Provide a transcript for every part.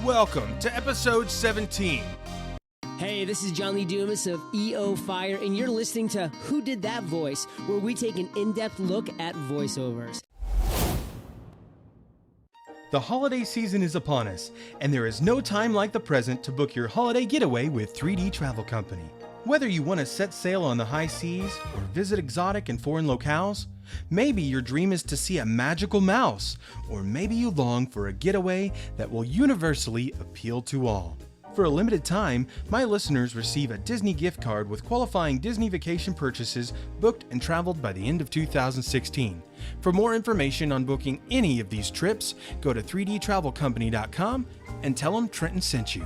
Welcome to episode 17. Hey, this is John Lee Dumas of EO Fire, and you're listening to Who Did That Voice, where we take an in-depth look at voiceovers. The holiday season is upon us, and there is no time like the present to book your holiday getaway with 3D Travel Company. Whether you want to set sail on the high seas or visit exotic and foreign locales, maybe your dream is to see a magical mouse, or maybe you long for a getaway that will universally appeal to all. For a limited time, my listeners receive a Disney gift card with qualifying Disney vacation purchases booked and traveled by the end of 2016. For more information on booking any of these trips, go to 3dtravelcompany.com and tell them Trenton sent you.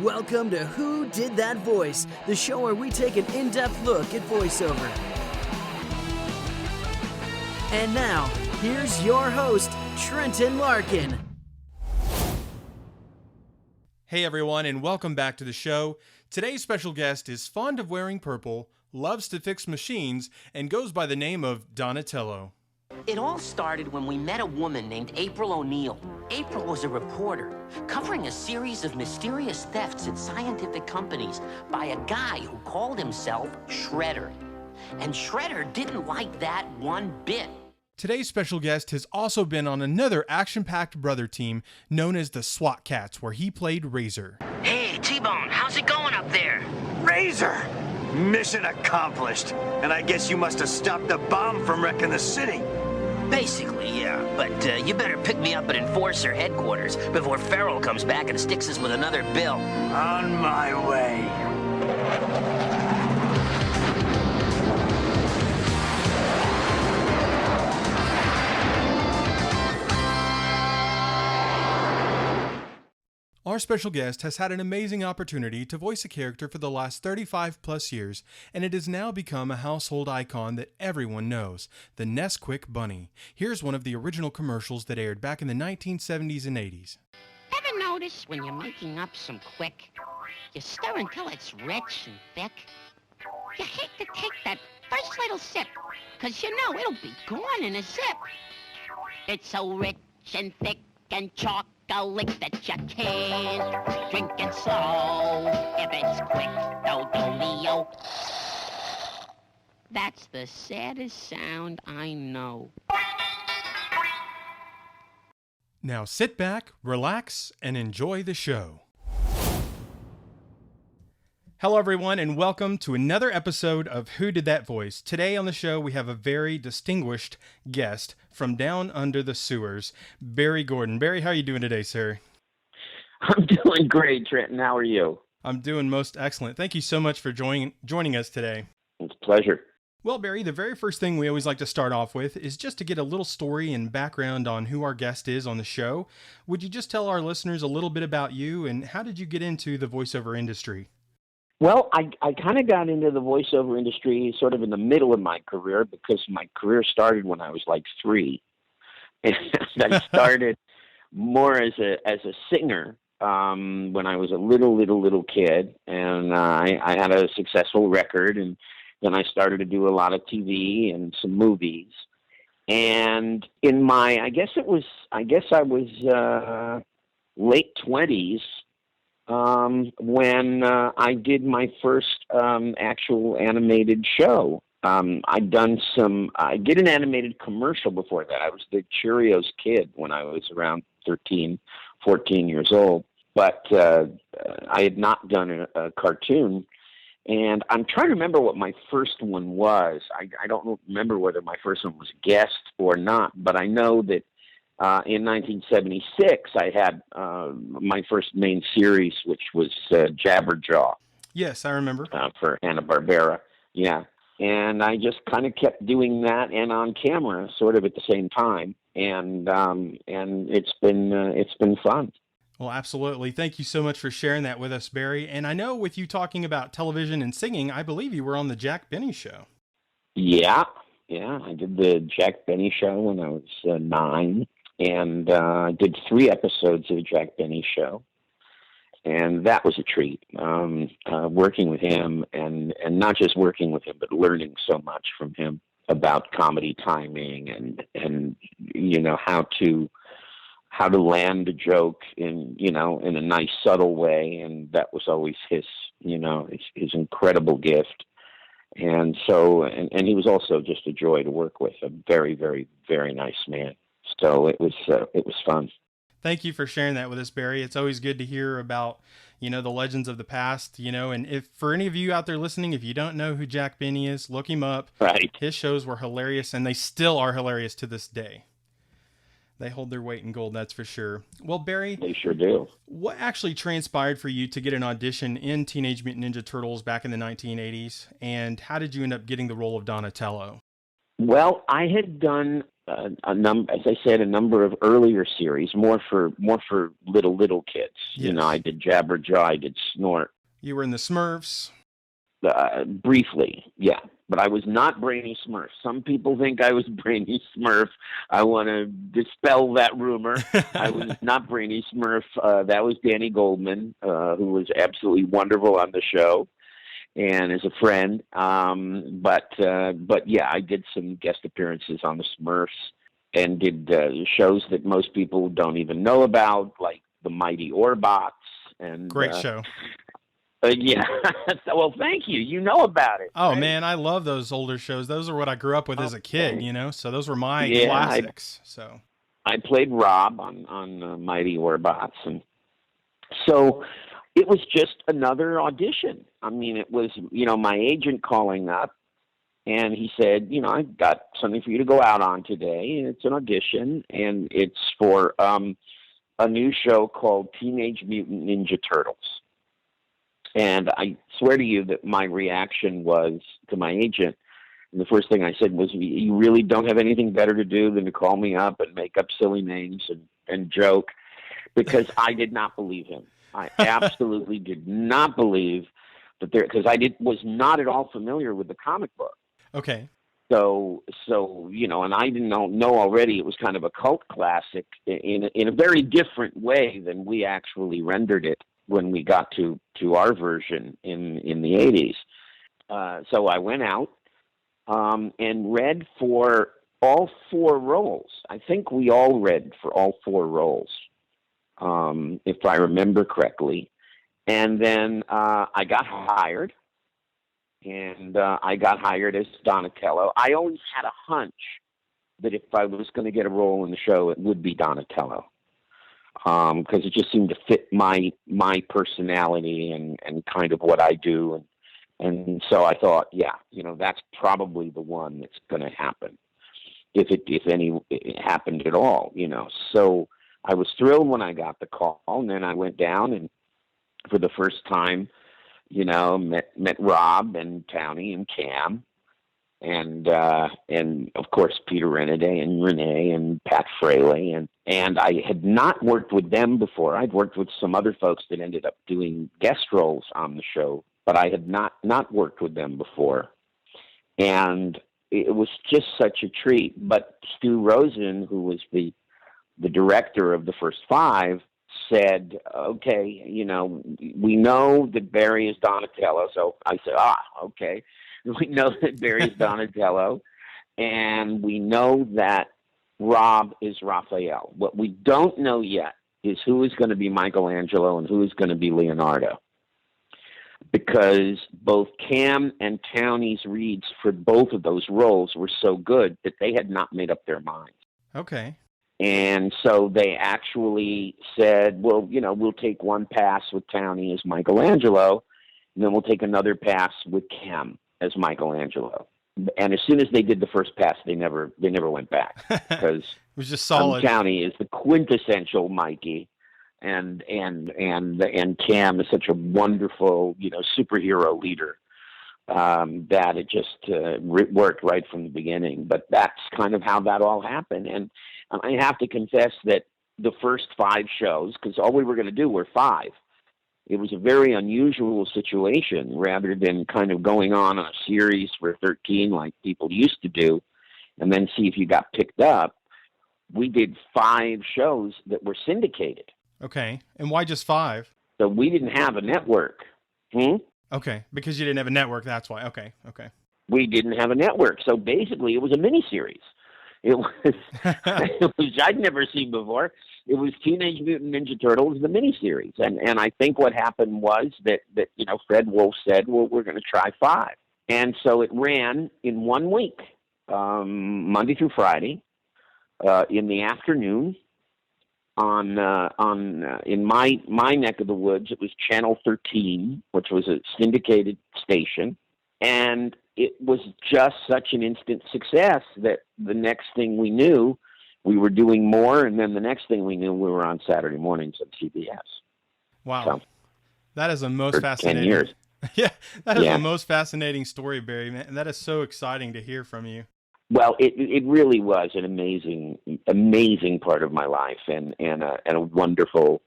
Welcome to Who Did That Voice, the show where we take an in-depth look at voiceover. And now, here's your host, Trenton Larkin. Hey everyone, and welcome back to the show. Today's special guest is fond of wearing purple, loves to fix machines, and goes by the name of Donatello. It all started when we met a woman named April O'Neil. April was a reporter covering a series of mysterious thefts at scientific companies by a guy who called himself Shredder. And Shredder didn't like that one bit. Today's special guest has also been on another action-packed brother team known as the SWAT Cats, where he played Razor. Hey, T-Bone, how's it going up there? Razor! Mission accomplished. And I guess you must have stopped the bomb from wrecking the city. Basically, yeah. But you better pick me up at Enforcer headquarters before Farrell comes back and sticks us with another bill. On my way. Our special guest has had an amazing opportunity to voice a character for the last 35 plus years, and it has now become a household icon that everyone knows, the Nesquik Bunny. Here's one of the original commercials that aired back in the 1970s and 80s. Ever notice when you're making up some quick, you stir until it's rich and thick? You hate to take that first little sip, 'cause you know it'll be gone in a zip. It's so rich and thick and chocolate that you can't drink it slow. If it's quick, do-do-leo. That's the saddest sound I know. Now sit back, relax, and enjoy the show. Hello everyone, and welcome to another episode of Who Did That Voice? Today on the show we have a very distinguished guest from down under the sewers, Barry Gordon. Barry, how are you doing today, sir? I'm doing great, Trenton. How are you? I'm doing most excellent. Thank you so much for joining us today. It's a pleasure. Well, Barry, the very first thing we always like to start off with is just to get a little story and background on who our guest is on the show. Would you just tell our listeners a little bit about you and how did you get into the voiceover industry? Well, I kind of got into the voiceover industry sort of in the middle of my career because my career started when I was like 3. And I started more as a singer when I was a little kid. And I had a successful record. And then I started to do a lot of TV and some movies. And in my, I guess I was late 20s. When I did my first actual animated show. I did an animated commercial before that. I was the Cheerios kid when I was around 13, 14 years old. But I had not done a cartoon. And I'm trying to remember what my first one was. I don't remember whether my first one was guest or not, but I know that in 1976, I had my first main series, which was Jabberjaw. Yes, I remember. For Hanna-Barbera, yeah. And I just kind of kept doing that and on camera, sort of at the same time, and it's been fun. Well, absolutely. Thank you so much for sharing that with us, Barry. And I know with you talking about television and singing, I believe you were on the Jack Benny Show. Yeah. Yeah, I did the Jack Benny show when I was 9, and I did 3 episodes of the Jack Benny show, and that was a treat. Working with him, and not just working with him, but learning so much from him about comedy timing and how to land a joke in a nice subtle way, and that was always his incredible gift. And so, and he was also just a joy to work with, a very, very, very nice man. So it was fun. Thank you for sharing that with us, Barry. It's always good to hear about, the legends of the past, and if for any of you out there listening, if you don't know who Jack Benny is, look him up. Right. His shows were hilarious, and they still are hilarious to this day. They hold their weight in gold, that's for sure. Well, Barry, they sure do. What actually transpired for you to get an audition in Teenage Mutant Ninja Turtles back in the 1980s, and how did you end up getting the role of Donatello? Well, I had done as I said, a number of earlier series, more for little kids. Yes. I did Jabberjaw, I did Snort. You were in the Smurfs. Briefly, yeah. But I was not Brainy Smurf. Some people think I was Brainy Smurf. I want to dispel that rumor. I was not Brainy Smurf. That was Danny Goldman, who was absolutely wonderful on the show and as a friend. But yeah, I did some guest appearances on the Smurfs and did shows that most people don't even know about, like the Mighty Orbots. And great show. Yeah. Well, thank you. You know about it. Oh, right? Man, I love those older shows. Those are what I grew up with as a kid, So those were my Yeah, classics. I played Rob on Mighty Orbots. And so it was just another audition. I mean, it was, my agent calling up, and he said, I've got something for you to go out on today. And it's an audition, and it's for a new show called Teenage Mutant Ninja Turtles. And I swear to you that my reaction was to my agent, and the first thing I said was, you really don't have anything better to do than to call me up and make up silly names and joke, because I did not believe him. I absolutely did not believe that because was not at all familiar with the comic book. Okay. So and I didn't know already it was kind of a cult classic in a very different way than we actually rendered it when we got to our version in the 80s. So I went out and read for all 4 roles. I think we all read for all 4 roles, if I remember correctly. And then I got hired, and I got hired as Donatello. I always had a hunch that if I was going to get a role in the show, it would be Donatello. Because it just seemed to fit my personality and kind of what I do. And so I thought, yeah, that's probably the one that's going to happen, if it happened at all, So I was thrilled when I got the call, and then I went down and for the first time, met Rob and Townie and Cam, and of course Peter Renaday and Renee and Pat Fraley, and I had not worked with them before. I'd worked with some other folks that ended up doing guest roles on the show, but I had not worked with them before, and it was just such a treat. But Stu Rosen, who was the director of the first 5, said, okay, we know that Barry is Donatello. So I said, okay. We know that Barry is Donatello, and we know that Rob is Raphael. What we don't know yet is who is going to be Michelangelo and who is going to be Leonardo, because both Cam and Townie's reads for both of those roles were so good that they had not made up their minds. Okay. And so they actually said, well, we'll take one pass with Townie as Michelangelo, and then we'll take another pass with Cam as Michelangelo. And as soon as they did the first pass, they never went back, because it was just solid. Townie is the quintessential Mikey, and Cam is such a wonderful, superhero leader, that it just worked right from the beginning. But that's kind of how that all happened. And I have to confess that the first 5 shows, because all we were going to do were 5, it was a very unusual situation. Rather than kind of going on a series for 13 like people used to do, and then see if you got picked up. We did 5 shows that were syndicated. Okay. And why just 5? So we didn't have a network. Okay. Because you didn't have a network. That's why. Okay. Okay. We didn't have a network. So basically it was a miniseries. It was, it was I'd never seen before. It was Teenage Mutant Ninja Turtles, the miniseries. And I think what happened was that Fred Wolf said, well, we're going to try 5. And so it ran in 1 week, Monday through Friday, in the afternoon in my neck of the woods. It was Channel 13, which was a syndicated station. And it was just such an instant success that the next thing we knew, we were doing more, and then the next thing we knew, we were on Saturday mornings at CBS. Wow. So, that is the most fascinating. 10 years. Yeah, that is the most fascinating story, Barry, man. And that is so exciting to hear from you. Well, it really was an amazing part of my life, and a wonderful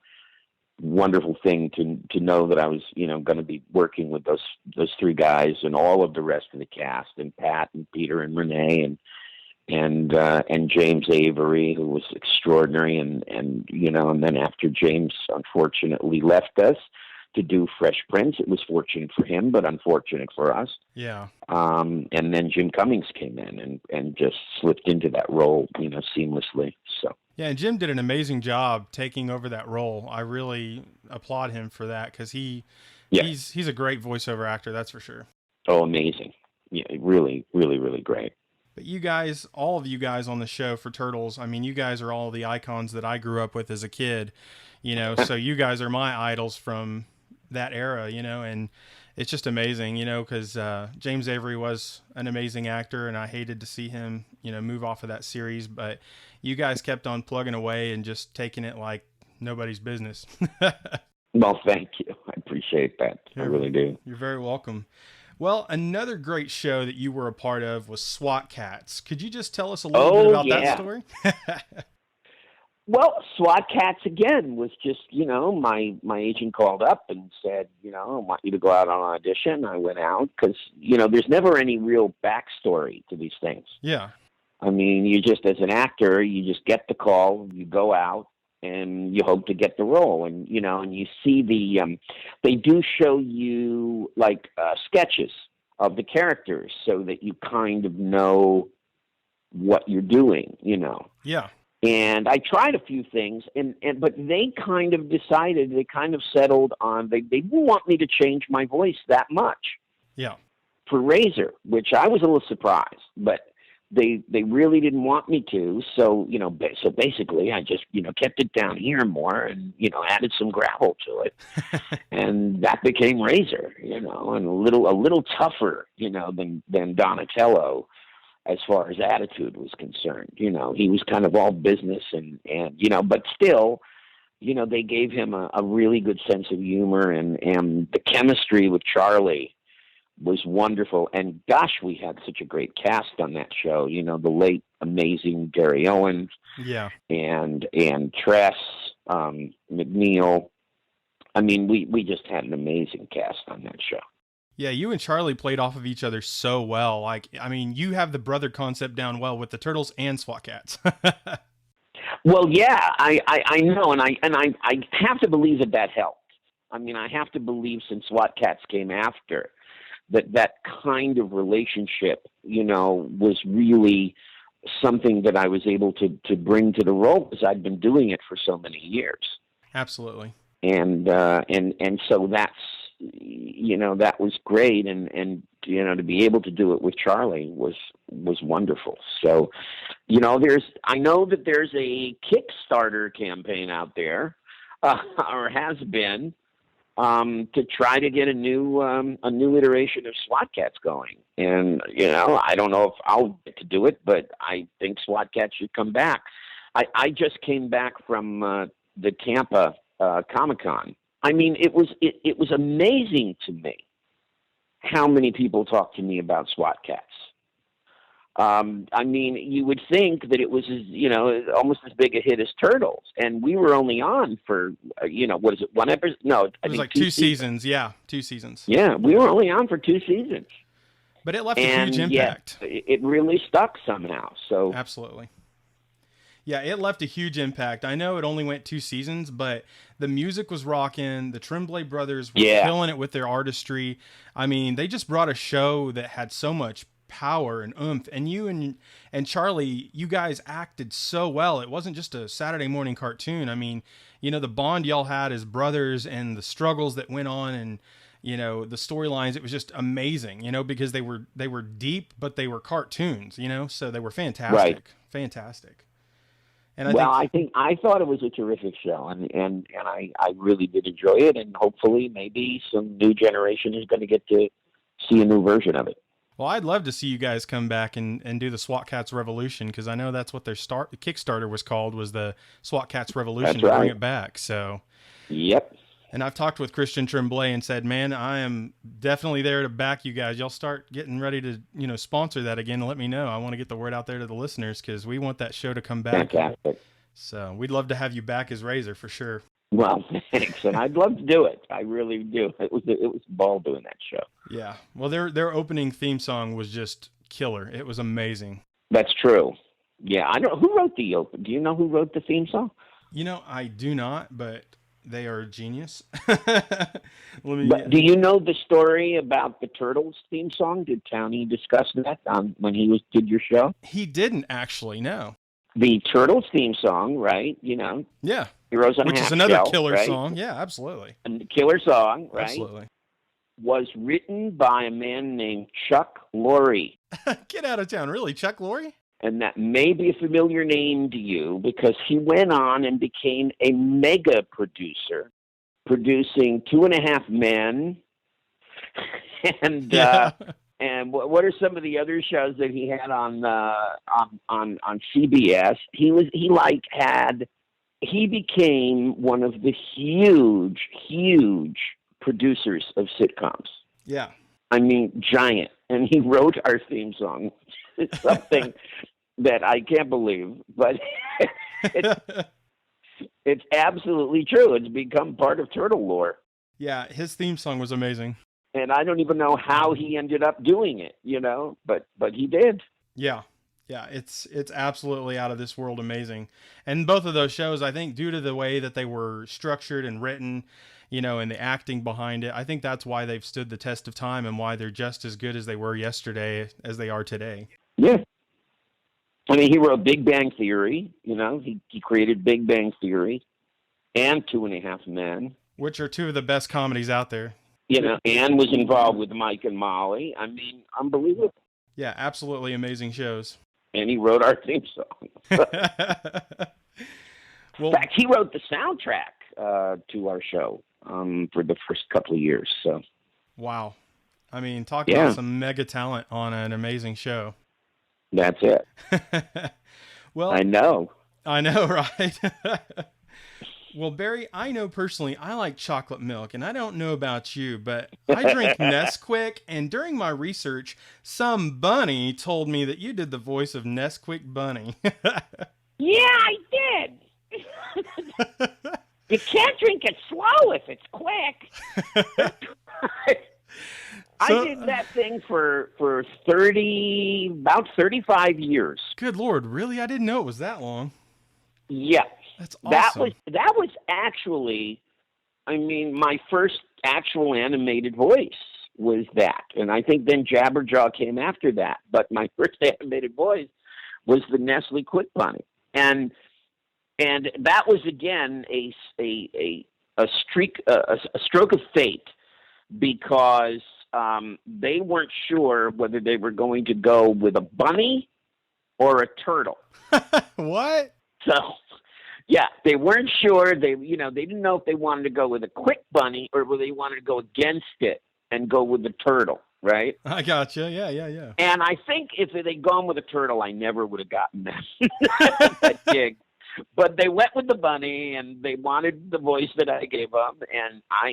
thing to know that I was going to be working with those 3 guys and all of the rest of the cast, and Pat and Peter and Renee and James Avery, who was extraordinary, and then after James unfortunately left us to do Fresh Prince, it was fortunate for him, but unfortunate for us. Yeah. And then Jim Cummings came in and just slipped into that role, seamlessly. So. Yeah, and Jim did an amazing job taking over that role. I really applaud him for that, because he's a great voiceover actor, that's for sure. Oh, amazing. Yeah, really, really, really great. But you guys, all of you guys on the show for Turtles, I mean, you guys are all the icons that I grew up with as a kid, so you guys are my idols from that era, and it's just amazing, because James Avery was an amazing actor, and I hated to see him, move off of that series, but you guys kept on plugging away and just taking it like nobody's business. Well, thank you. I appreciate that. I really do. You're very welcome. Well, another great show that you were a part of was SWAT Cats. Could you just tell us a little bit about that story? Well, SWAT Cats, again, was just, my agent called up and said, I want you to go out on audition. I went out because, there's never any real backstory to these things. Yeah. I mean, you just, as an actor, you just get the call, you go out, and you hope to get the role. And, and you see they do show you, like, sketches of the characters so that you kind of know what you're doing, Yeah. And I tried a few things, but they kind of decided, they kind of settled on, they didn't want me to change my voice that much. Yeah. For Razor, which I was a little surprised, but they really didn't want me to. So, so basically I just, kept it down here more and, added some gravel to it. And that became Razor, and a little tougher, than Donatello, as far as attitude was concerned. He was kind of all business and but still, they gave him a really good sense of humor, and the chemistry with Charlie was wonderful. And gosh, we had such a great cast on that show, the late, amazing Gary Owens. Yeah. And Tress, McNeil. I mean, we just had an amazing cast on that show. Yeah, you and Charlie played off of each other so well. Like, I mean, you have the brother concept down well with the Turtles and SWAT Cats. Well, yeah, I know, and I have to believe that helped. I mean, I have to believe, since SWAT Cats came after, that kind of relationship, was really something that I was able to bring to the role, because I'd been doing it for so many years. Absolutely. And so that's, that was great. And to be able to do it with Charlie was wonderful. So, I know that there's a Kickstarter campaign out there, or has been, to try to get a new iteration of SWAT Cats going. And, I don't know if I'll get to do it, but I think SWAT Cats should come back. I just came back from the Tampa Comic-Con. I mean, it was amazing to me how many people talked to me about SWAT Cats. I mean, you would think that it was, almost as big a hit as Turtles, and we were only on for, what is it, one episode? No, it was like 2 seasons. Yeah, 2 seasons. Yeah, we were only on for 2 seasons. But it left a huge and yet impact. it really stuck somehow. So Absolutely. Yeah, it left a huge impact. I know it only went 2 seasons, but the music was rocking. The Tremblay brothers were killing it with their artistry. I mean, they just brought a show that had so much power and oomph. And you and Charlie, you guys acted so well. It wasn't just a Saturday morning cartoon. I mean, you know, the bond y'all had as brothers and the struggles that went on, and you know, the storylines, it was just amazing, you know, because they were deep, but they were cartoons, you know, so they were fantastic. Right. Fantastic. And I thought it was a terrific show, and I really did enjoy it, and hopefully maybe some new generation is going to get to see a new version of it. Well, I'd love to see you guys come back and do the SWAT Cats Revolution, because I know that's what their Kickstarter was called, was the SWAT Cats Revolution. That's right. To bring it back. So. Yep. And I've talked with Christian Tremblay and said, man, I am definitely there to back you guys. Y'all start getting ready to, you know, sponsor that again and let me know. I want to get the word out there to the listeners, because we want that show to come back. Fantastic. So we'd love to have you back as Razor for sure. Well, thanks, and I'd love to do it. I really do. It was a ball doing that show. Yeah. Well, their opening theme song was just killer. It was amazing. That's true. Yeah, I know who wrote the open. Do you know who wrote the theme song? You know, I do not, but they are a genius. But do you know the story about the Turtles theme song? Did Townie discuss that when he did your show? He didn't actually, no. The Turtles theme song, right? You know. Yeah. Heroes on a Which Half is another Shell, killer right? song. Yeah, absolutely. And the killer song, right? Absolutely. Was written by a man named Chuck Lorre. Get out of town. Really? Chuck Lorre? And that may be a familiar name to you because he went on and became a mega producer, producing 2.5 Men. And and what are some of the other shows that he had on CBS? He became one of the huge producers of sitcoms. Yeah. I mean, giant. And he wrote our theme song. It's something that I can't believe, but it's absolutely true. It's become part of Turtle lore. Yeah, his theme song was amazing. And I don't even know how he ended up doing it, you know, but he did. Yeah. Yeah, it's absolutely out of this world amazing. And both of those shows, I think, due to the way that they were structured and written, you know, and the acting behind it, I think that's why they've stood the test of time and why they're just as good as they were yesterday as they are today. Yeah. I mean, he wrote Big Bang Theory, you know, he created Big Bang Theory and 2.5 Men. Which are two of the best comedies out there. You know, and was involved with Mike and Molly. I mean, unbelievable. Yeah, absolutely amazing shows. And he wrote our theme song. Well, in fact, he wrote the soundtrack to our show for the first couple of years. So, wow. I mean, talk about some mega talent on an amazing show. That's it. Well, I know, right? Well, Barry, I know personally I like chocolate milk, and I don't know about you, but I drink Nesquik, and during my research, some bunny told me that you did the voice of Nesquik Bunny. Yeah, I did. You can't drink it slow if it's quick. I did that thing for about 35 years. Good Lord, really? I didn't know it was that long. Yeah. That's awesome. That was actually, I mean, my first actual animated voice was that. And I think then Jabberjaw came after that. But my first animated voice was the Nestle Quick Bunny. And that was again a stroke of fate, because they weren't sure whether they were going to go with a bunny or a turtle. What? So, yeah, they weren't sure. They didn't know if they wanted to go with a quick bunny or whether they wanted to go against it and go with the turtle, right? I gotcha. Yeah. And I think if they'd gone with a turtle, I never would have gotten that gig. But they went with the bunny, and they wanted the voice that I gave them, and I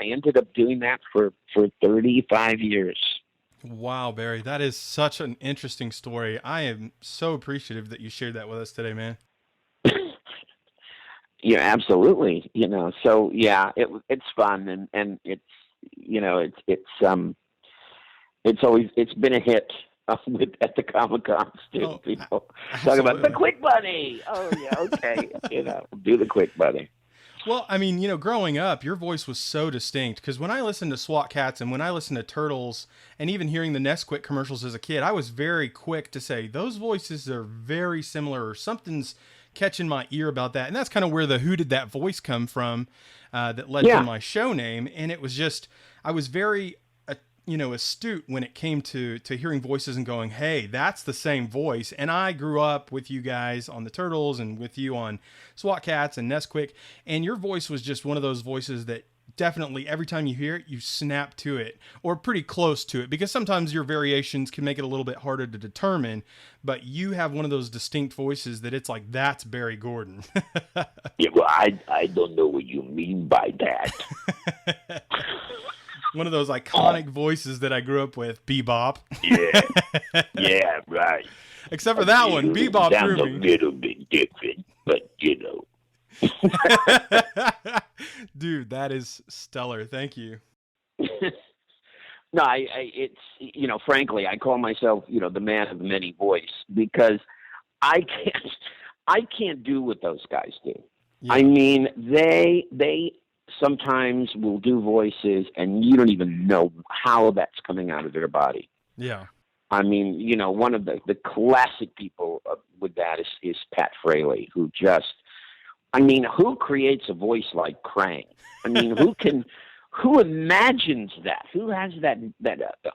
ended up doing that for 35 years. Wow, Barry, that is such an interesting story. I am so appreciative that you shared that with us today, man. Yeah, absolutely. You know, so yeah, it's fun, and it's It's been a hit at the Comic Cons too. Oh, People talk absolutely. about the Quick Bunny. Oh yeah, okay, do the Quick Bunny. Well, I mean, growing up, your voice was so distinct because when I listened to SWAT Cats and when I listened to Turtles and even hearing the Nesquik commercials as a kid, I was very quick to say those voices are very similar or something's catching my ear about that. And that's kind of where the "Who did that voice come from?" That led to my show name. And it was just, I was very astute when it came to hearing voices and going, hey, that's the same voice. And I grew up with you guys on the Turtles and with you on SWAT Cats and Nesquik. And your voice was just one of those voices that definitely every time you hear it, you snap to it or pretty close to it, because sometimes your variations can make it a little bit harder to determine, but you have one of those distinct voices that it's like, that's Barry Gordon. Yeah, well, I don't know what you mean by that. One of those iconic voices that I grew up with, Bebop. Yeah, right. Except for that one, Bebop sounds threw a me. little bit different, but Dude, that is stellar. Thank you. No, it's frankly, I call myself the man of the many voice because I can't do what those guys do. Yeah. I mean, they sometimes will do voices and you don't even know how that's coming out of their body. Yeah. I mean, one of the classic people with that is Pat Fraley, who who creates a voice like Krang? I mean, who imagines that? Who has that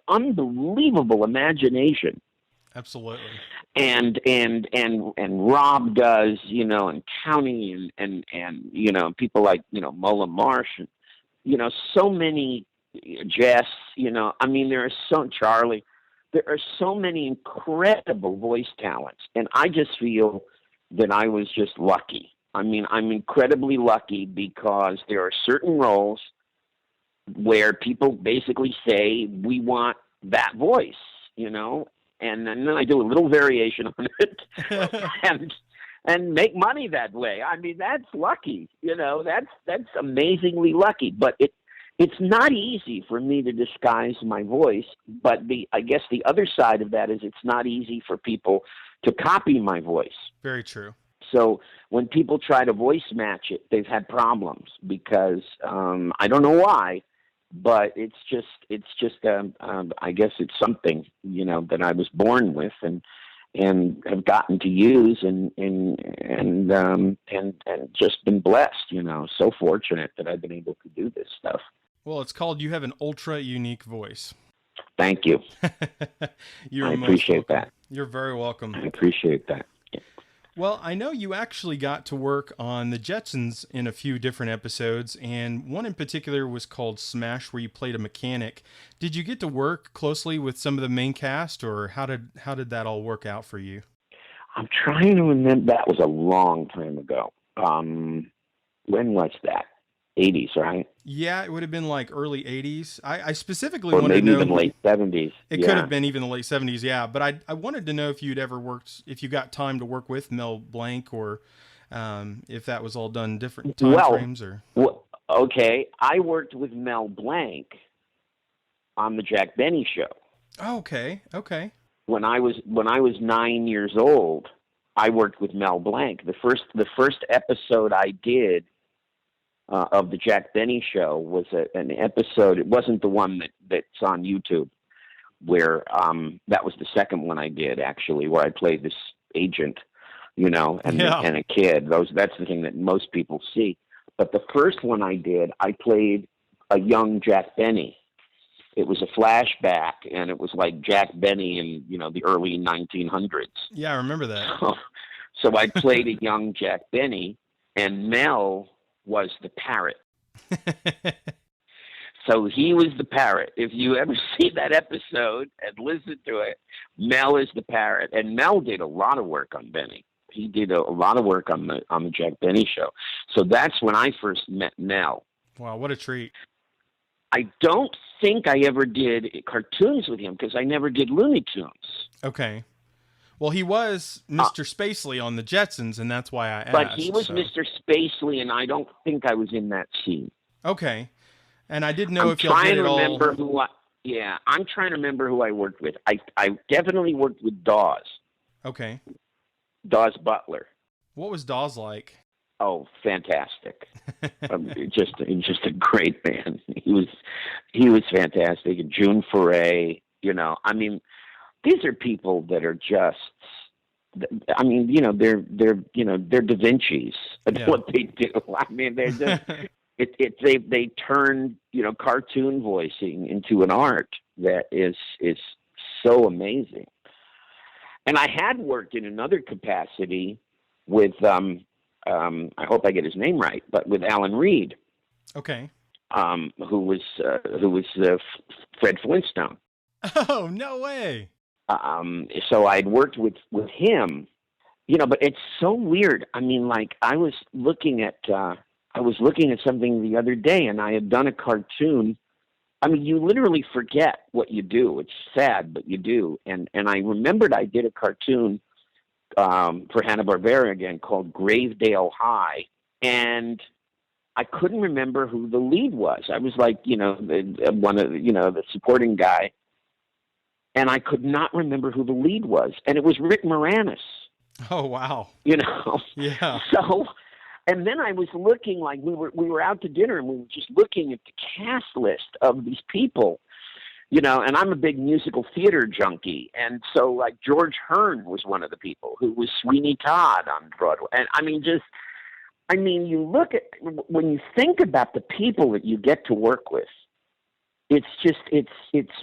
unbelievable imagination? Absolutely. And Rob does, and County and people like, Mullen Marsh, and, so many Jess, I mean, Charlie, there are so many incredible voice talents. And I just feel that I was just lucky. I mean, I'm incredibly lucky because there are certain roles where people basically say, we want that voice, and then I do a little variation on it and make money that way. I mean, that's lucky, that's amazingly lucky, but it's not easy for me to disguise my voice. But I guess the other side of that is it's not easy for people to copy my voice. Very true. So when people try to voice match it, they've had problems because I don't know why, but it's just I guess it's something that I was born with and have gotten to use and just been blessed. So fortunate that I've been able to do this stuff. Well, it's called You Have an Ultra Unique Voice. Thank you. I appreciate that. You're very welcome. I appreciate that. Well, I know you actually got to work on the Jetsons in a few different episodes, and one in particular was called Smash, where you played a mechanic. Did you get to work closely with some of the main cast, or how did that all work out for you? I'm trying to remember. That was a long time ago. When was that? 80s, right? Yeah, it would have been like early 80s. I specifically or wanted maybe to know even late 70s. It could have been even the late 70s, yeah. But I wanted to know if you'd ever worked, if you got time to work with Mel Blanc, or if that was all done different time frames. Well, okay. I worked with Mel Blanc on the Jack Benny show. Oh, okay. When I was 9 years old, I worked with Mel Blanc. The first episode I did of the Jack Benny show was an episode. It wasn't the one that's on YouTube, where that was the second one I did, actually, where I played this agent, and a kid. That's the thing that most people see. But the first one I did, I played a young Jack Benny. It was a flashback, and it was like Jack Benny in the early 1900s. Yeah, I remember that. So I played a young Jack Benny, and Mel was the parrot. So he was the parrot. If you ever see that episode and listen to it, Mel is the parrot. And Mel did a lot of work on Benny. He did a lot of work on the Jack Benny show. So that's when I first met Mel. Wow, what a treat. I don't think I ever did cartoons with him because I never did Looney Tunes. Okay. Well, he was Mr. Spacely on the Jetsons, and that's why I asked. But he was Mr. Spacely, and I don't think I was in that scene. Okay. And I didn't know if y'all trying did to it remember all. Yeah, I'm trying to remember who I worked with. I definitely worked with Dawes. Okay. Dawes Butler. What was Dawes like? Oh, fantastic! Just a great man. He was fantastic. And June Foray. I mean, these are people that are just. I mean, they're Da Vinci's at Yeah. what they do. I mean, they're just. They turn cartoon voicing into an art that is so amazing. And I had worked in another capacity with I hope I get his name right, but with Alan Reed, Okay. who was Fred Flintstone. Oh, no way. So I'd worked with him, but it's so weird. I mean, like I was looking at something the other day, and I had done a cartoon. I mean, you literally forget what you do. It's sad, but you do. And I remembered I did a cartoon for Hanna-Barbera again called Gravedale High, and I couldn't remember who the lead was. I was like, the supporting guy, and I could not remember who the lead was, and it was Rick Moranis. Oh, wow. Yeah. So. And then I was looking, like we were out to dinner, and we were just looking at the cast list of these people, and I'm a big musical theater junkie. And so like George Hearn was one of the people who was Sweeney Todd on Broadway. And you look at, when you think about the people that you get to work with, it's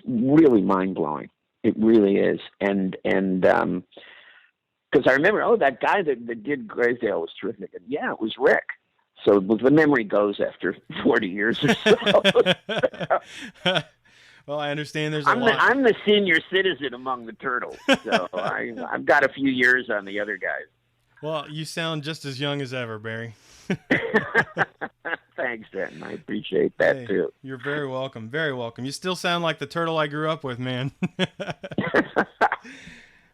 really mind blowing. It really is. And because I remember, that guy that did Graysdale was terrific. And yeah, it was Rick. So the memory goes after 40 years or so. Well, I understand there's a lot. I'm the senior citizen among the Turtles, so I've got a few years on the other guys. Well, you sound just as young as ever, Barry. Thanks, Denton. I appreciate that, too. You're very welcome. Very welcome. You still sound like the turtle I grew up with, man.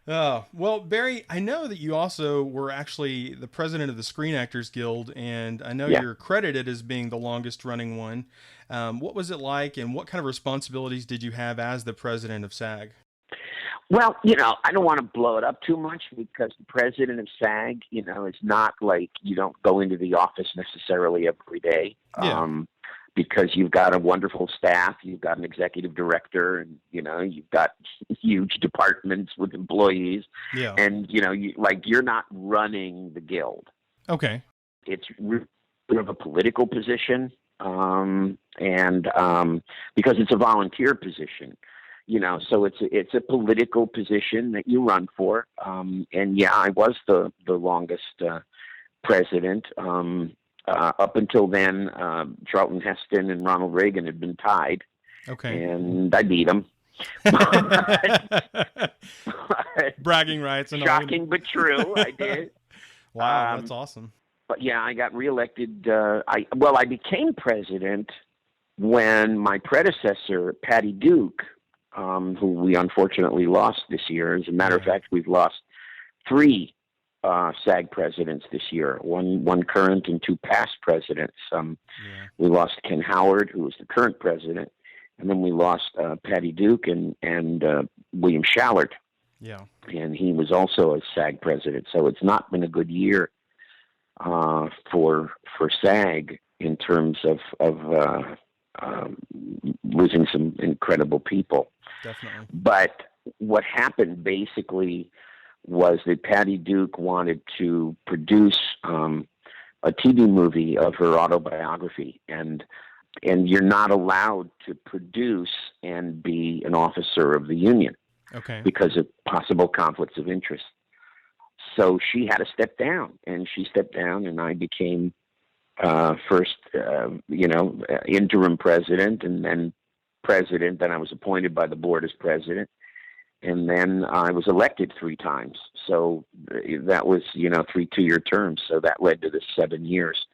Oh, well, Barry, I know that you also were actually the president of the Screen Actors Guild, and I know you're credited as being the longest running one. What was it like, and what kind of responsibilities did you have as the president of SAG? Well, I don't want to blow it up too much, because the president of SAG, is not like you don't go into the office necessarily every day. Yeah. Because you've got a wonderful staff, you've got an executive director, and you've got huge departments with employees. Yeah. And you're not running the guild. Okay. It's sort of a political position, and because it's a volunteer position, so it's a political position that you run for. And yeah, I was the longest president. Up until then, Charlton Heston and Ronald Reagan had been tied. Okay. And I beat them. Bragging rights and shocking, but true. I did. Wow, that's awesome. But yeah, I got reelected. I became president when my predecessor, Patty Duke, who we unfortunately lost this year. As a matter of fact, we've lost 3 SAG presidents this year, one current and 2 past presidents. We lost Ken Howard, who was the current president, and then we lost Patty Duke and William Shallard. Yeah. And he was also a SAG president. So it's not been a good year for SAG in terms of losing some incredible people. Definitely. But what happened basically was that Patty Duke wanted to produce a TV movie of her autobiography, and you're not allowed to produce and be an officer of the union, because of possible conflicts of interest. So she had to step down, and she stepped down, and I became first, interim president, and then president. Then I was appointed by the board as president. And then I was elected 3 times. So that was, 3 2-year terms. So that led to the 7 years.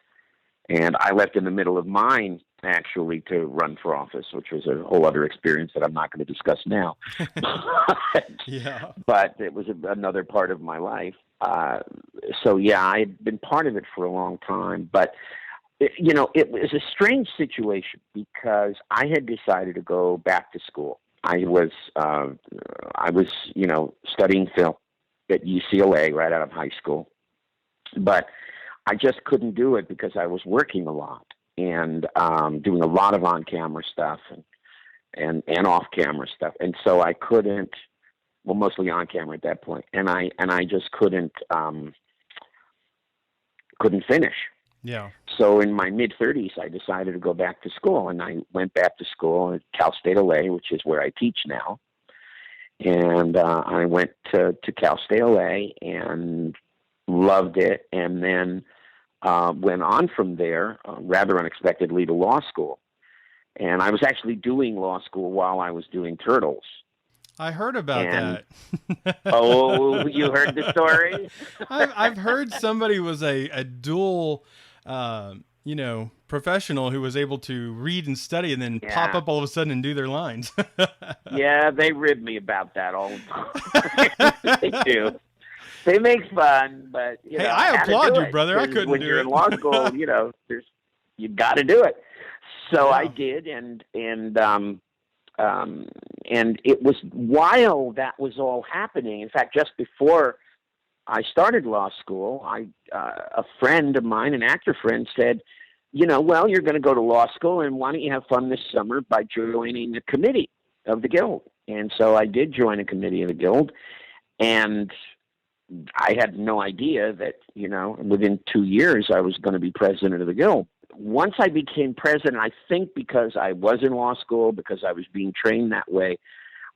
And I left in the middle of mine, actually, to run for office, which was a whole other experience that I'm not going to discuss now. But it was another part of my life. So, yeah, I had been part of it for a long time. But, it was a strange situation, because I had decided to go back to school. I was, studying film at UCLA right out of high school, but I just couldn't do it because I was working a lot and doing a lot of on-camera stuff and off-camera stuff, and so I couldn't. Well, mostly on-camera at that point, and I just couldn't finish. Yeah. So in my mid-30s, I decided to go back to school, and I went back to school at Cal State LA, which is where I teach now. And I went to Cal State LA and loved it, and then went on from there rather unexpectedly to law school. And I was actually doing law school while I was doing Turtles. I heard about that. Oh, you heard the story? I've heard somebody was a dual, professional who was able to read and study and then pop up all of a sudden and do their lines. Yeah, they rib me about that all the time. They do. They make fun, but hey, I applaud you, brother. I couldn't when do you're it. in law school, you got to do it. So I did, and it was while that was all happening. In fact, just before I started law school, a friend of mine, an actor friend, said, well, you're going to go to law school, and why don't you have fun this summer by joining the committee of the Guild? And so I did join a committee of the Guild, and I had no idea that, within 2 years I was going to be president of the Guild. Once I became president, I think because I was in law school, because I was being trained that way,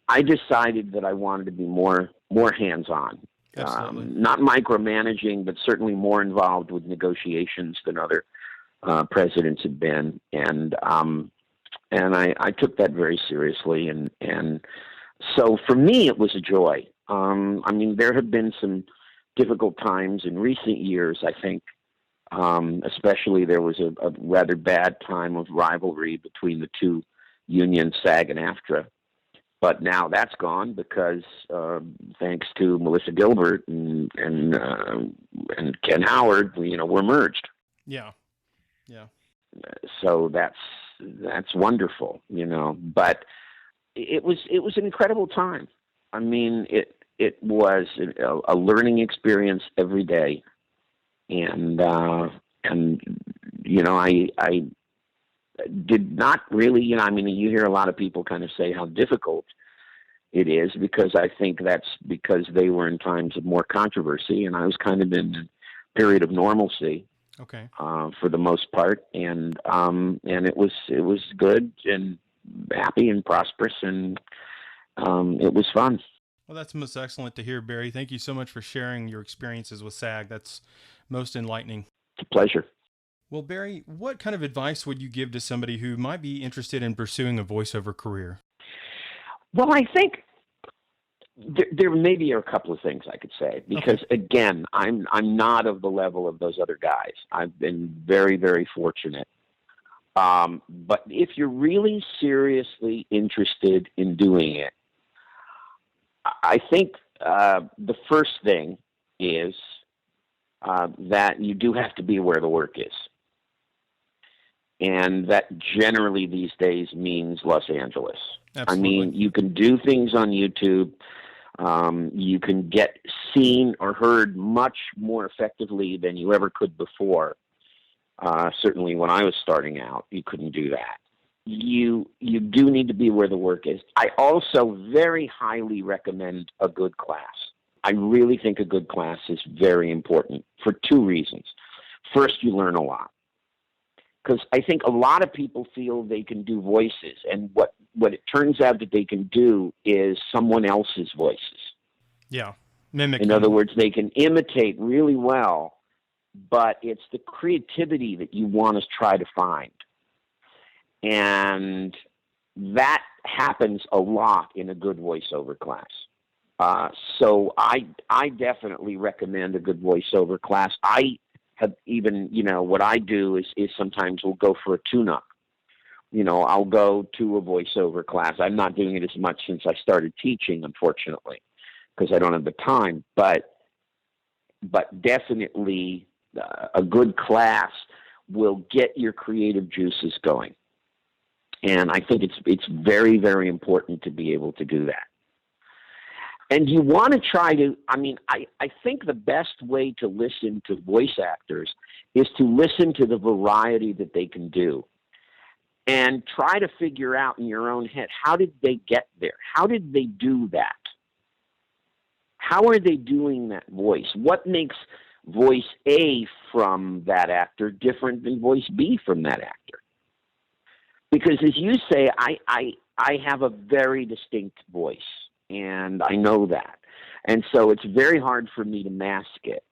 I decided that I wanted to be more hands-on. Not micromanaging, but certainly more involved with negotiations than other presidents had been. And I took that very seriously. And so for me, it was a joy. There have been some difficult times in recent years, I think. Especially there was a rather bad time of rivalry between the two unions, SAG and AFTRA. But now that's gone because thanks to Melissa Gilbert and Ken Howard, we're merged. Yeah. So that's wonderful, But it was an incredible time. It was a learning experience every day. And I did not really, you hear a lot of people kind of say how difficult it is, because I think that's because they were in times of more controversy, and I was kind of in a period of normalcy. Okay. For the most part, and it was good and happy and prosperous, and it was fun. Well, that's most excellent to hear, Barry. Thank you so much for sharing your experiences with SAG. That's most enlightening. It's a pleasure. Well, Barry, what kind of advice would you give to somebody who might be interested in pursuing a voiceover career? Well, I think there maybe are a couple of things I could say, because again, I'm not of the level of those other guys. I've been very, very fortunate. But if you're really seriously interested in doing it, I think the first thing is that you do have to be where the work is. And that generally these days means Los Angeles. Absolutely. You can do things on YouTube. You can get seen or heard much more effectively than you ever could before. Certainly when I was starting out, you couldn't do that. You do need to be where the work is. I also very highly recommend a good class. I really think a good class is very important for two reasons. First, you learn a lot. Because I think a lot of people feel they can do voices, and what it turns out that they can do is someone else's voices. Yeah, mimic. In other words, they can imitate really well, but it's the creativity that you want to try to find. And that happens a lot in a good voiceover class. So I definitely recommend a good voiceover class. I have even, what I do is sometimes we'll go for a tune-up. I'll go to a voiceover class. I'm not doing it as much since I started teaching, unfortunately, because I don't have the time. But definitely a good class will get your creative juices going. And I think it's very, very important to be able to do that. And you want to try to, I think the best way to listen to voice actors is to listen to the variety that they can do and try to figure out in your own head, how did they get there? How did they do that? How are they doing that voice? What makes voice A from that actor different than voice B from that actor? Because as you say, I have a very distinct voice, and I know that. And so it's very hard for me to mask it.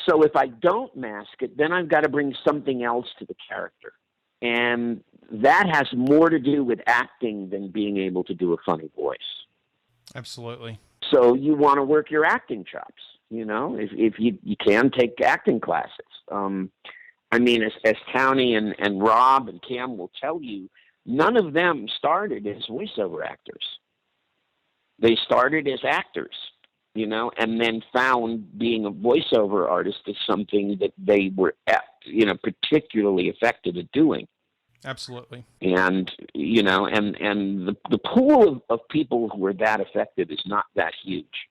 So if I don't mask it, then I've got to bring something else to the character. And that has more to do with acting than being able to do a funny voice. Absolutely. So you want to work your acting chops, if you can take acting classes. As Townie and Rob and Cam will tell you, none of them started as voiceover actors. They started as actors, and then found being a voiceover artist is something that they were, particularly effective at doing. Absolutely. And, the pool of people who are that effective is not that huge.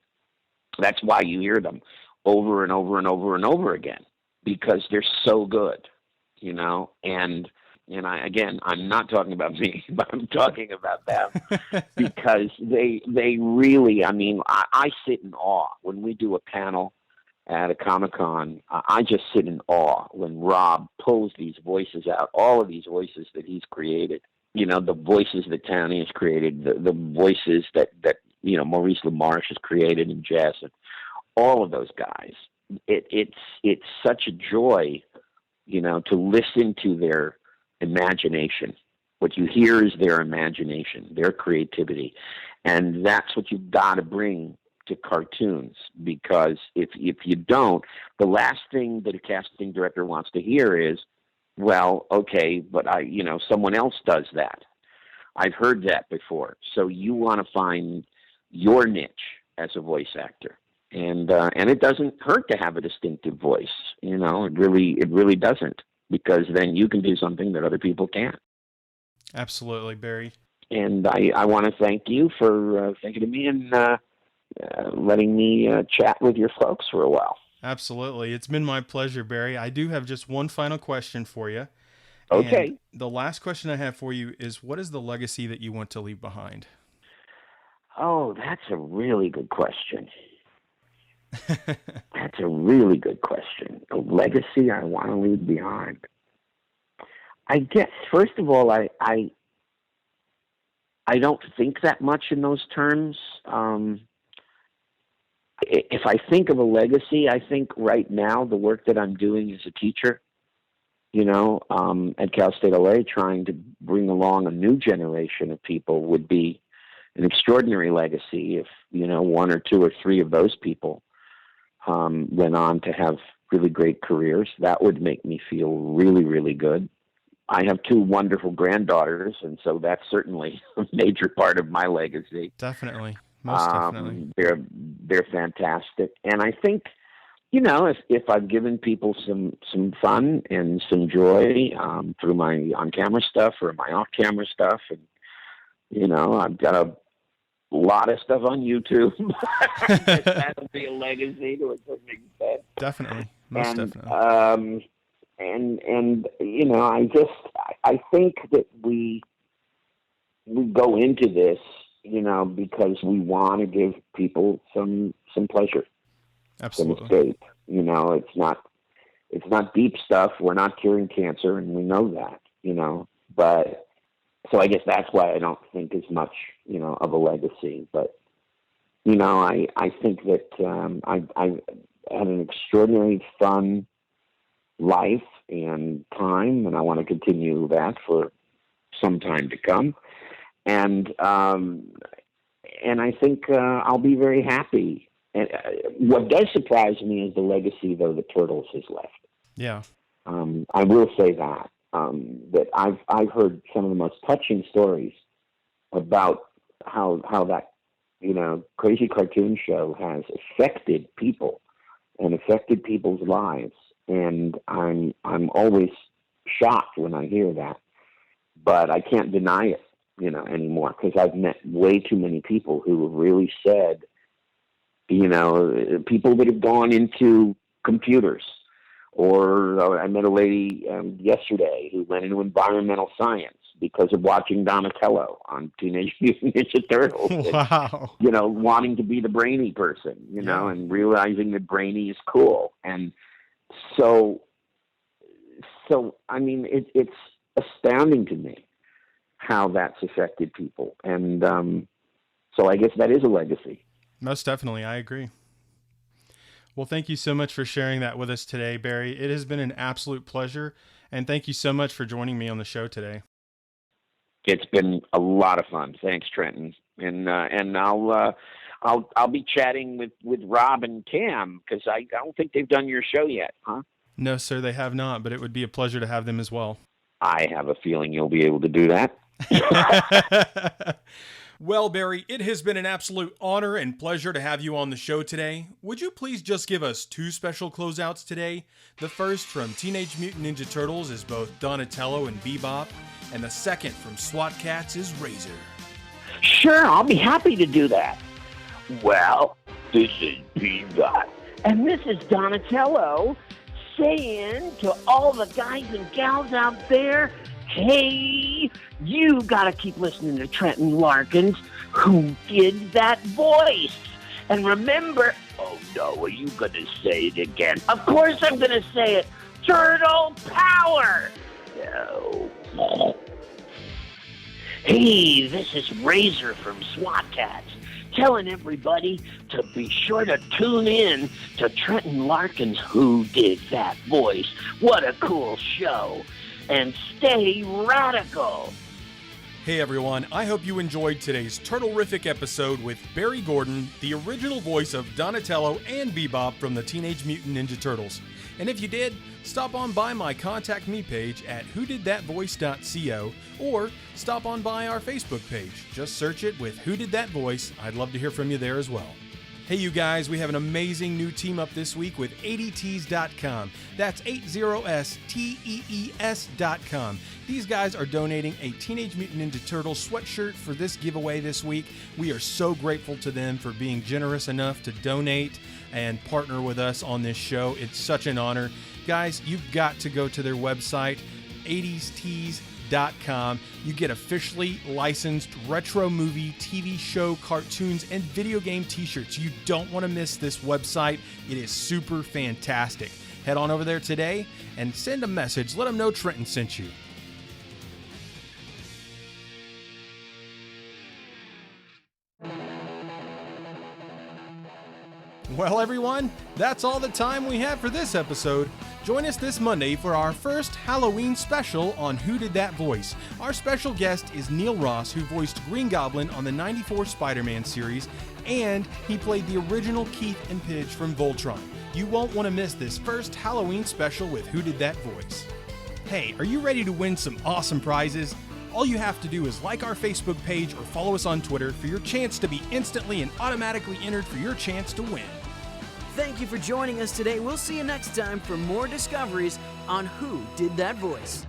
That's why you hear them over and over and over and over again, because they're so good, and I'm not talking about me, but I'm talking about them because they really, I sit in awe when we do a panel at a Comic-Con. I just sit in awe when Rob pulls these voices out, all of these voices that he's created, the voices that Townie has created, the voices that Maurice LaMarche has created in Jazz, and all of those guys. It's such a joy, to listen to their imagination. What you hear is their imagination, their creativity. And that's what you've got to bring to cartoons, because if you don't, the last thing that a casting director wants to hear is, well, okay, but someone else does that. I've heard that before. So you want to find your niche as a voice actor. And it doesn't hurt to have a distinctive voice. It really doesn't, because then you can do something that other people can't. Absolutely, Barry. And I want to thank you for thinking of me and letting me chat with your folks for a while. Absolutely. It's been my pleasure, Barry. I do have just one final question for you. Okay. And the last question I have for you is, what is the legacy that you want to leave behind? Oh, that's a really good question. That's a really good question. A legacy I want to leave behind. I guess, first of all, I don't think that much in those terms. If I think of a legacy, I think right now the work that I'm doing as a teacher, at Cal State LA, trying to bring along a new generation of people would be an extraordinary legacy if, one or two or three of those people went on to have really great careers. That would make me feel really, really good. I have two wonderful granddaughters, and so that's certainly a major part of my legacy. Definitely. Most definitely. They're fantastic. And I think, if I've given people some fun and some joy through my on-camera stuff or my off-camera stuff, and, I've got a lot of stuff on YouTube. That'll be a legacy to a certain extent. Definitely. Most definitely. I think that we go into this, because we want to give people some pleasure, Absolutely. some escape. It's not deep stuff. We're not curing cancer, and we know that, but so I guess that's why I don't think as much, of a legacy. But, I think that I've had an extraordinarily fun life and time, and I want to continue that for some time to come. And I think I'll be very happy. And what does surprise me is the legacy, though, the Turtles has left. Yeah. I will say that I've heard some of the most touching stories about how that crazy cartoon show has affected people and affected people's lives, and I'm always shocked when I hear that. but I can't deny it, anymore, because I've met way too many people who have really said, people that have gone into computers, or I met a lady yesterday who went into environmental science because of watching Donatello on Teenage Mutant Ninja Turtles. Wow. And, wanting to be the brainy person, and realizing that brainy is cool. And so I mean, it's astounding to me how that's affected people. And so I guess that is a legacy. Most definitely. I agree. Well, thank you so much for sharing that with us today, Barry. It has been an absolute pleasure. And thank you so much for joining me on the show today. It's been a lot of fun. Thanks, Trenton. And I'll be chatting with Rob and Cam, because I don't think they've done your show yet, huh? No, sir, they have not, but it would be a pleasure to have them as well. I have a feeling you'll be able to do that. Well, Barry, it has been an absolute honor and pleasure to have you on the show today. Would you please just give us 2 special closeouts today? The first from Teenage Mutant Ninja Turtles is both Donatello and Bebop, and the second from SWAT Cats is Razor. Sure, I'll be happy to do that. Well, this is Bebop, and this is Donatello, saying to all the guys and gals out there, hey, you gotta keep listening to Trenton Larkins, Who Did That Voice? And remember, oh no, are you gonna say it again? Of course I'm gonna say it. Turtle power! No. Hey, this is Razor from SWAT Cats, telling everybody to be sure to tune in to Trenton Larkins' Who Did That Voice. What a cool show. And stay radical. Hey everyone, I hope you enjoyed today's Turtle-rific episode with Barry Gordon, the original voice of Donatello and Bebop from the Teenage Mutant Ninja Turtles. And if you did, stop on by my Contact Me page at whodidthatvoice.co, or stop on by our Facebook page. Just search it with Who Did That Voice. I'd love to hear from you there as well. Hey you guys, we have an amazing new team up this week with 80tees.com. That's 80stees.com. These guys are donating a Teenage Mutant Ninja Turtles sweatshirt for this giveaway this week. We are so grateful to them for being generous enough to donate and partner with us on this show. It's such an honor. Guys, you've got to go to their website, 80stees.com. You get officially licensed retro movie, TV show, cartoons, and video game t-shirts. You don't want to miss this website. It is super fantastic. Head on over there today and send a message. Let them know Trenton sent you. Well, everyone, that's all the time we have for this episode. Join us this Monday for our first Halloween special on Who Did That Voice. Our special guest is Neil Ross, who voiced Green Goblin on the '94 Spider-Man series, and he played the original Keith and Pidge from Voltron. You won't want to miss this first Halloween special with Who Did That Voice. Hey, are you ready to win some awesome prizes? All you have to do is like our Facebook page or follow us on Twitter for your chance to be instantly and automatically entered for your chance to win. Thank you for joining us today. We'll see you next time for more discoveries on Who Did That Voice.